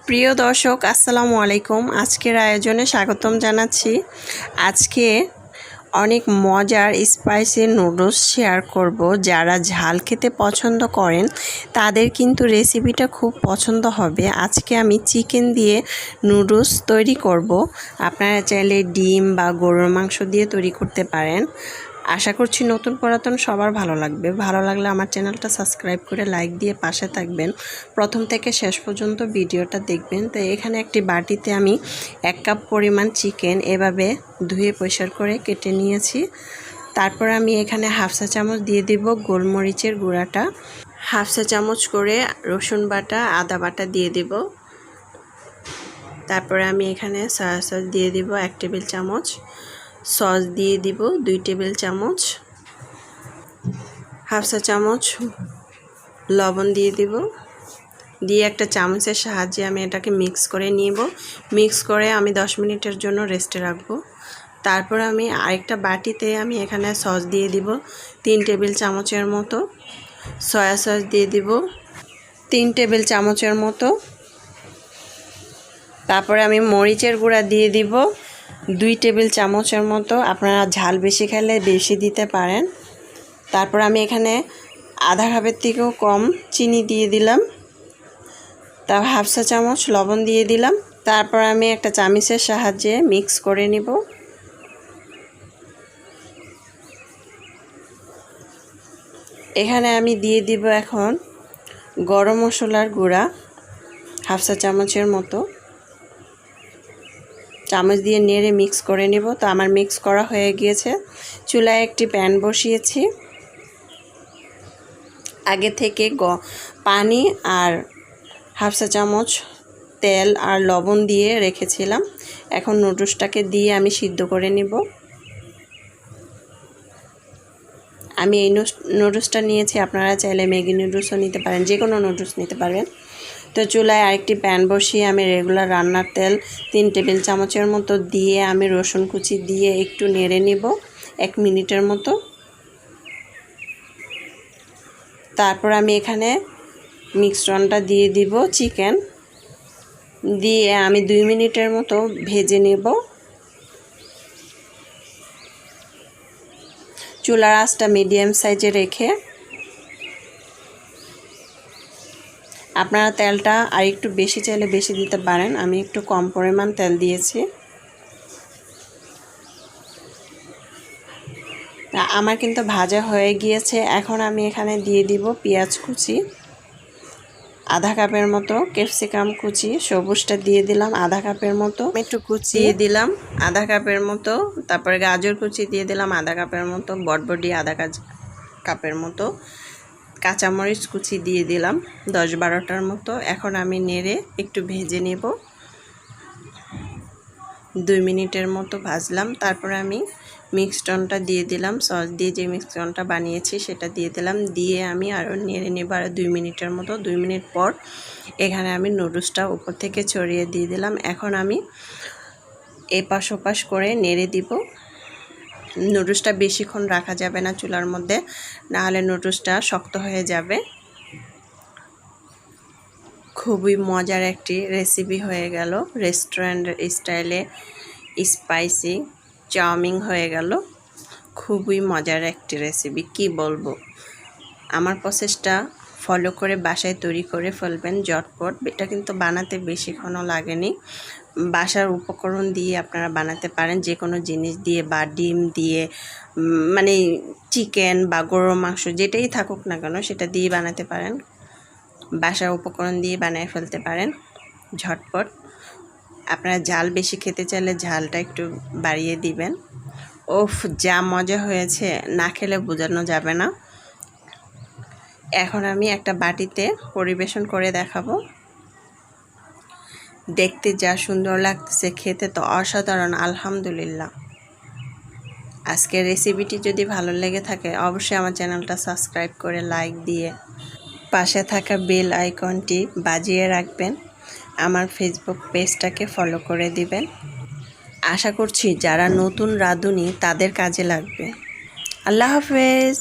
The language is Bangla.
প্রিয় দর্শক আসসালামু আলাইকুম। আজকের আয়োজনে স্বাগতম জানাচ্ছি। আজকে অনেক মজার স্পাইসি নুডলস শেয়ার করব। যারা ঝাল খেতে পছন্দ করেন তাদের কিন্তু রেসিপিটা খুব পছন্দ হবে। আজকে আমি চিকেন দিয়ে নুডলস তৈরি করব। আপনারা চাইলে ডিম বা গরুর মাংস দিয়ে তৈরি করতে পারেন। আশা করছি নতুন পুরাতন সবার ভালো লাগবে। ভালো লাগলে আমার চ্যানেলটা সাবস্ক্রাইব করে লাইক দিয়ে পাশে থাকবেন। প্রথম থেকে শেষ পর্যন্ত ভিডিওটা দেখবেন। তো এখানে একটি বাটিতে আমি 1 কাপ পরিমাণ চিকেন এভাবে ধুয়ে পরিষ্কার করে কেটে নিয়েছি। তারপর আমি এখানে হাফ চা চামচ দিয়ে দিব গোলমরিচের গুঁড়াটা, হাফ চা চামচ করে রসুন বাটা, আদা বাটা দিয়ে দিব। তারপরে আমি এখানে সয়া সস দিয়ে দিব 1 টেবিল চামচ, সস দিয়ে দিব 2 টেবিল চামচ, হাফ চা চামচ লবণ দিয়ে দিব। দিয়ে একটা চামচের সাহায্যে আমি এটাকে মিক্স করে নিব। মিক্স করে আমি 10 মিনিটের জন্য রেস্টে রাখবো। তারপর আমি আরেকটা বাটিতে আমি এখানে সস দিয়ে দিব 3 টেবিল চামচের মতো, সয়া সস দিয়ে দিব 3 টেবিল চামচের মতো। তারপরে আমি মরিচের গুঁড়া দিয়ে দিব 2 টেবিল চামচের মতো। আপনারা ঝাল বেশি খেলে বেশি দিতে পারেন। তারপর আমি এখানে আধা কাপের থেকেও কম চিনি দিয়ে দিলাম। তারপর হাফ চা চামচ লবণ দিয়ে দিলাম। তারপর আমি একটা চামচের সাহায্যে মিক্স করে নিব। এখানে আমি দিয়ে দিব এখন গরম মশলার গুঁড়া হাফ চা চামচের মতো। চামচ দিয়ে নেড়ে মিক্স করে নেব। তো আমার মিক্স করা হয়ে গিয়েছে। চুলায় একটি প্যান বসিয়েছি। আগে থেকে পানি আর হাফ চা চামচ তেল আর লবণ দিয়ে রেখেছিলাম। এখন নুডলসটাকে দিয়ে আমি সিদ্ধ করে নেব। আমি এই নুডলসটা নিয়েছি, আপনারা চাইলে ম্যাগি নুডলসও নিতে পারেন, যে কোনো নুডলস নিতে পারবেন। তো চুলায় আরেকটি প্যান বসিয়ে আমি রেগুলার রান্নার তেল 3 টেবিল চামচের মতো দিয়ে আমি রসুন কুচি দিয়ে একটু নেড়ে নেব 1 মিনিটের মতো। তারপর আমি এখানে মিশ্রণটা দিয়ে দিব চিকেন, দিয়ে আমি 2 মিনিটের মতো ভেজে নেব। চুলার আঁচটা মিডিয়াম সাইজে রেখে। আপনারা তেলটা আর একটু বেশি চাইলে বেশি দিতে পারেন, আমি একটু কম পরিমাণ তেল দিয়েছি। আমার কিন্তু ভাজা হয়ে গিয়েছে। এখন আমি এখানে দিয়ে দিব পেঁয়াজ কুচি আধা কাপের মতো, ক্যাপসিকাম কুচি সবুজটা দিয়ে দিলাম আধা কাপের মতো, টমেটো কুচি দিয়ে দিলাম আধা কাপের মতো, তারপরে গাজর কুচি দিয়ে দিলাম আধা কাপের মতো, বটবটি আধা কাপের মতো, কাঁচামরিচ কুচি দিয়ে দিলাম 10-12টার মতো। এখন আমি নেড়ে একটু ভেজে নেব। 2 মিনিটের মতো ভাজলাম। তারপরে আমি মিক্সডনটা দিয়ে দিলাম, সস দিয়ে যে মিক্সডনটা বানিয়েছি সেটা দিয়ে দিলাম। দিয়ে আমি আরও নেড়ে নেব আরও 2 মিনিটের মতো। 2 মিনিট পর এখানে আমি নুডলসটা উপর থেকে ছড়িয়ে দিয়ে দিলাম। এখন আমি এপাশ ওপাশ করে নেড়ে দিব। নুডলসটা বেশিক্ষণ রাখা যাবে না চুলার মধ্যে, না হলে নুডলসটা শক্ত হয়ে যাবে। খুবই মজার একটি রেসিপি হয়ে গেল, রেস্টুরেন্টের স্টাইলে স্পাইসি চাউমিন হয়ে গেল। খুবই মজার একটি রেসিপি, কি বলবো। আমার প্রসেসটা ফলো করে বাসায় তৈরি করে ফেলবেন ঝটপট। এটা কিন্তু বানাতে বেশিক্ষণও লাগেনি। বাসার উপকরণ দিয়ে আপনারা বানাতে পারেন, যে কোনো জিনিস দিয়ে বা ডিম দিয়ে, মানে চিকেন বা গরুর মাংস যেটাই থাকুক না কেন সেটা দিয়ে বানাতে পারেন। বাসার উপকরণ দিয়ে বানিয়ে ফেলতে পারেন ঝটপট। আপনারা ঝাল বেশি খেতে চাইলে ঝালটা একটু বাড়িয়ে দিবেন। ওফ, যা মজা হয়েছে না খেলে বোঝানো যাবে না। এখন আমি একটা বাটিতে পরিবেশন করে দেখাবো। দেখতে যা সুন্দর লাগতেছে, খেতে তো অসাধারণ, আলহামদুলিল্লাহ। আজকের রেসিপিটি যদি ভালো লেগে থাকে অবশ্যই আমার চ্যানেলটা সাবস্ক্রাইব করে লাইক দিয়ে পাশে থাকা বেল আইকনটি বাজিয়ে রাখবেন। আমার ফেসবুক পেজটাকে ফলো করে দিবেন। আশা করছি যারা নতুন রাঁধুনি তাদের কাজে লাগবে। আল্লাহ হাফেজ।